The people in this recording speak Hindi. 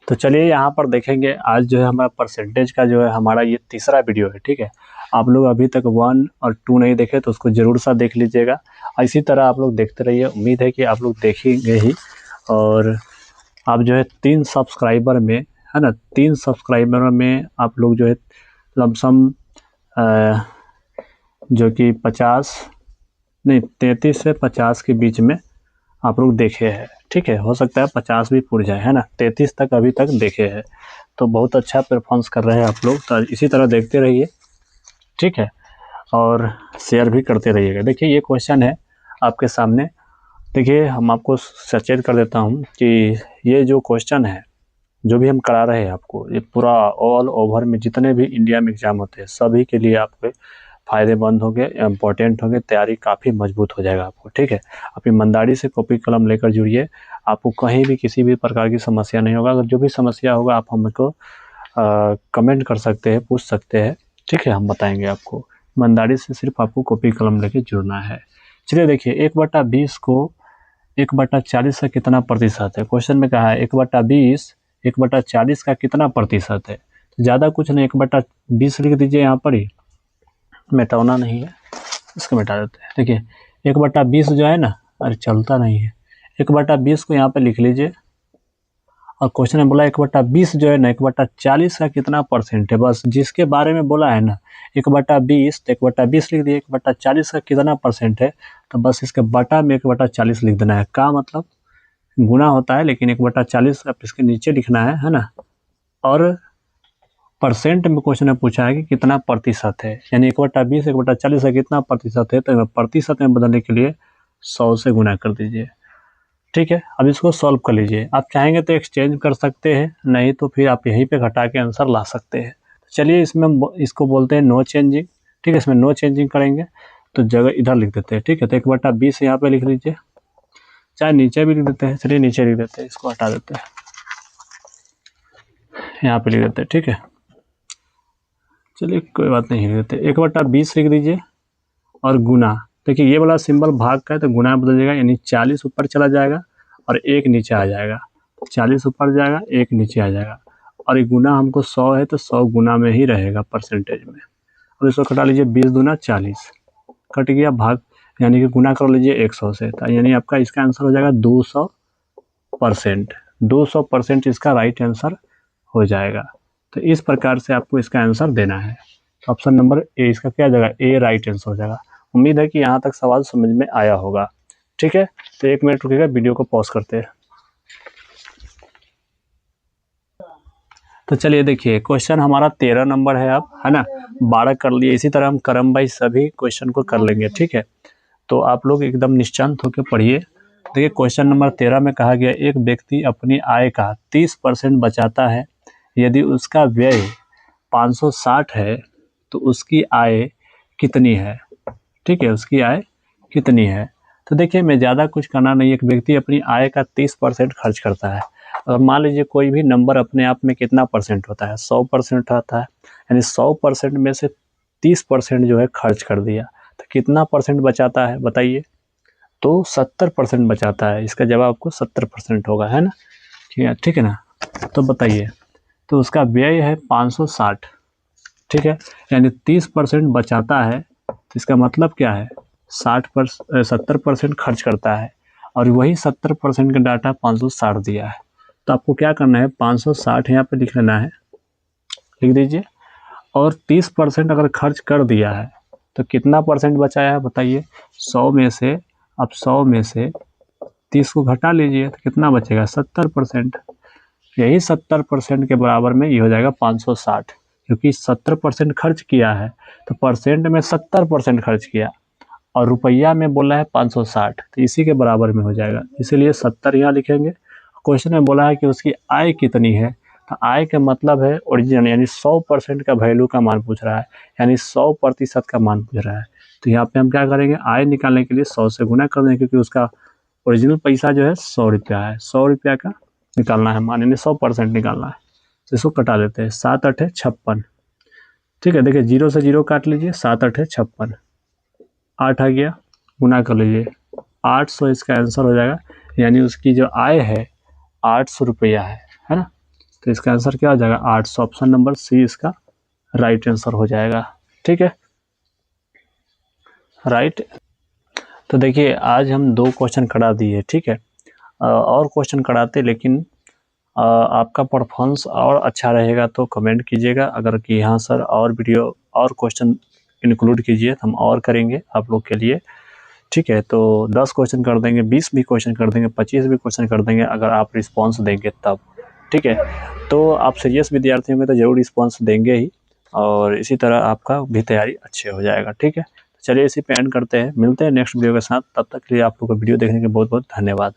तो चलिए यहाँ पर देखेंगे आज जो है हमारा परसेंटेज का जो है हमारा ये तीसरा वीडियो है। ठीक है, आप लोग अभी तक 1 और 2 नहीं देखे तो उसको ज़रूर सा देख लीजिएगा। इसी तरह आप लोग देखते रहिए, उम्मीद है कि आप लोग देखेंगे ही। और आप जो है 3 सब्सक्राइबर में, है ना, 3 सब्सक्राइबर में आप लोग जो है लमसम जो कि 50 नहीं 33 से 50 के बीच में आप लोग देखे हैं। ठीक है, हो सकता है 50 भी पूर जाए, है ना। 33 तक अभी तक देखे हैं, तो बहुत अच्छा परफॉर्मेंस कर रहे हैं आप लोग। तो इसी तरह देखते रहिए, ठीक है, और शेयर भी करते रहिएगा। देखिए ये क्वेश्चन है आपके सामने। देखिए हम आपको सचेत कर देता हूँ कि ये जो क्वेश्चन है, जो भी हम करा रहे हैं आपको, ये पूरा ऑल ओवर में जितने भी इंडिया में एग्ज़ाम होते हैं सभी के लिए आपके फ़ायदेमंद होंगे, इम्पोर्टेंट होंगे, तैयारी काफ़ी मजबूत हो जाएगा आपको। ठीक है, आप ईमानदारी से कॉपी कलम लेकर जुड़िए, आपको कहीं भी किसी भी प्रकार की समस्या नहीं होगा। अगर जो भी समस्या होगा आप हमको कमेंट कर सकते हैं, पूछ सकते हैं। ठीक है, हम बताएंगे आपको। ईमानदारी से सिर्फ आपको कॉपी कलम लेके जुड़ना है। चलिए देखिए 1/20 को 1/40 का कितना प्रतिशत है। क्वेश्चन में कहा है 1/20 1/40 का कितना प्रतिशत है। तो ज़्यादा कुछ नहीं, 1/20 लिख दीजिए यहाँ पर ही, मिटाना नहीं है, इसको मिटा देते हैं। देखिए 1/20 जो है ना, अरे चलता नहीं है, 1/20 को यहाँ पे लिख लीजिए। और क्वेश्चन में बोला 1/20 जो है ना 1/40 का कितना परसेंट है। बस जिसके बारे में बोला है ना 1/20 तो 1/20 लिख दिए। 1/40 का कितना परसेंट है, तो बस इसके बटा में 1/40 लिख देना है। का मतलब गुना होता है, लेकिन 1/40 आप इसके नीचे लिखना है ना। और परसेंट में क्वेश्चन में पूछा है कि कितना प्रतिशत है, यानी 1/20 1/40 का कितना प्रतिशत है, तो प्रतिशत में बदलने के लिए 100 से गुना कर दीजिए। ठीक है, अब इसको सॉल्व कर लीजिए। आप चाहेंगे तो एक्सचेंज कर सकते हैं, नहीं तो फिर आप यहीं पे घटा के आंसर ला सकते हैं। चलिए इसमें इसको बोलते हैं नो चेंजिंग। ठीक है, इसमें नो चेंजिंग करेंगे तो जगह इधर लिख देते हैं। ठीक है, तो 1/20 यहाँ पे लिख लीजिए, चाहे नीचे भी लिख देते हैं। चलिए नीचे लिख देते हैं, इसको हटा देते हैं, यहाँ पे लिख देते हैं। ठीक है, चलिए कोई बात नहीं, लिख देते 1/20 लिख दीजिए और गुना। देखिए ये वाला सिंबल भाग का है तो गुना बदल जाएगा, यानी 40 ऊपर चला जाएगा और 1 नीचे आ जाएगा। 40 ऊपर जाएगा, 1 नीचे आ जाएगा। और ये गुना हमको 100 है तो 100 गुना में ही रहेगा परसेंटेज में। अब इसको कटा लीजिए, 20 दूना 40 कट गया, भाग यानी कि गुना कर लीजिए 100 से, तो यानी आपका इसका आंसर हो जाएगा 200%। 200% इसका राइट आंसर हो जाएगा। तो इस प्रकार से आपको इसका आंसर देना है। तो ऑप्शन नंबर ए इसका क्या जाएगा, ए राइट आंसर हो जाएगा। उम्मीद है कि यहाँ तक सवाल समझ में आया होगा। ठीक है, तो 1 मिनट रुकेगा, वीडियो को पॉज करते हैं। तो चलिए देखिए क्वेश्चन हमारा 13 नंबर है, अब है ना, 12 कर लिए। इसी तरह हम क्रम वाइज सभी क्वेश्चन को कर लेंगे। ठीक है, तो आप लोग एकदम निश्चिंत होकर पढ़िए। देखिए क्वेश्चन नंबर 13 में कहा गया, एक व्यक्ति अपनी आय का 30% बचाता है। यदि उसका व्यय 560 है तो उसकी आय कितनी है। ठीक है, उसकी आय कितनी है। तो देखिए मैं ज़्यादा कुछ करना नहीं, एक व्यक्ति अपनी आय का 30% खर्च करता है। और मान लीजिए कोई भी नंबर अपने आप में कितना परसेंट होता है, 100% होता है, यानी 100% में से 30% जो है खर्च कर दिया, तो कितना परसेंट बचाता है बताइए। तो 70% बचाता है। इसका जवाब आपको 70% होगा, है ना। ठीक है ना। तो बताइए, तो उसका व्यय है 560। ठीक है, यानी 30% बचाता है, तो इसका मतलब क्या है, 70% खर्च करता है। और वही 70% का डाटा 560 दिया है। तो आपको क्या करना है, 560 यहाँ पे लिख लेना है, लिख दीजिए। और 30% अगर खर्च कर दिया है तो कितना परसेंट बचाया है बताइए। 100 में से, अब 100 में से 30 को घटा लीजिए तो कितना बचेगा, 70%। यही 70% के बराबर में ये हो जाएगा 560, क्योंकि 70% खर्च किया है तो परसेंट में 70% खर्च किया और रुपया में बोला है 560, तो इसी के बराबर में हो जाएगा। इसीलिए 70 यहाँ लिखेंगे। क्वेश्चन में बोला है कि उसकी आय कितनी है, तो आय का मतलब है ओरिजिनल, यानी 100% का वैल्यू का मान पूछ रहा है, यानी 100% का मान पूछ रहा है। तो यहाँ पे हम क्या करेंगे, आय निकालने के लिए 100 से गुना कर देंगे, क्योंकि उसका ओरिजिनल पैसा जो है 100 रुपया है। 100 रुपया का निकालना है मान, यानी 100% निकालना है। तो इसको कटा देते हैं, 7 8 56। ठीक है, देखिए 0 से 0 काट लीजिए, 7 8 56, 8 आ गया, गुना कर लीजिए, 800 इसका आंसर हो जाएगा। यानी उसकी जो आय है 800 रुपया है ना। तो इसका आंसर क्या हो जाएगा 8। ऑप्शन नंबर सी इसका राइट आंसर हो जाएगा। ठीक है, राइट। तो देखिए आज हम 2 क्वेश्चन करा दिए, ठीक है। और क्वेश्चन कराते, लेकिन आपका परफॉर्मेंस और अच्छा रहेगा तो कमेंट कीजिएगा। अगर कि हाँ सर और वीडियो और क्वेश्चन इंक्लूड कीजिए तो हम और करेंगे आप लोग के लिए। ठीक है, तो 10 क्वेश्चन कर देंगे, 20 भी क्वेश्चन कर देंगे, 25 भी क्वेश्चन कर देंगे, अगर आप रिस्पांस देंगे तब। ठीक है, तो आप सीरियस विद्यार्थी होंगे तो ज़रूर रिस्पांस देंगे ही, और इसी तरह आपका भी तैयारी अच्छे हो जाएगा। ठीक है, चलिए इसी पे एंड करते हैं, मिलते हैं नेक्स्ट वीडियो के साथ। तब तक के लिए आप लोग को वीडियो देखने के बहुत बहुत धन्यवाद।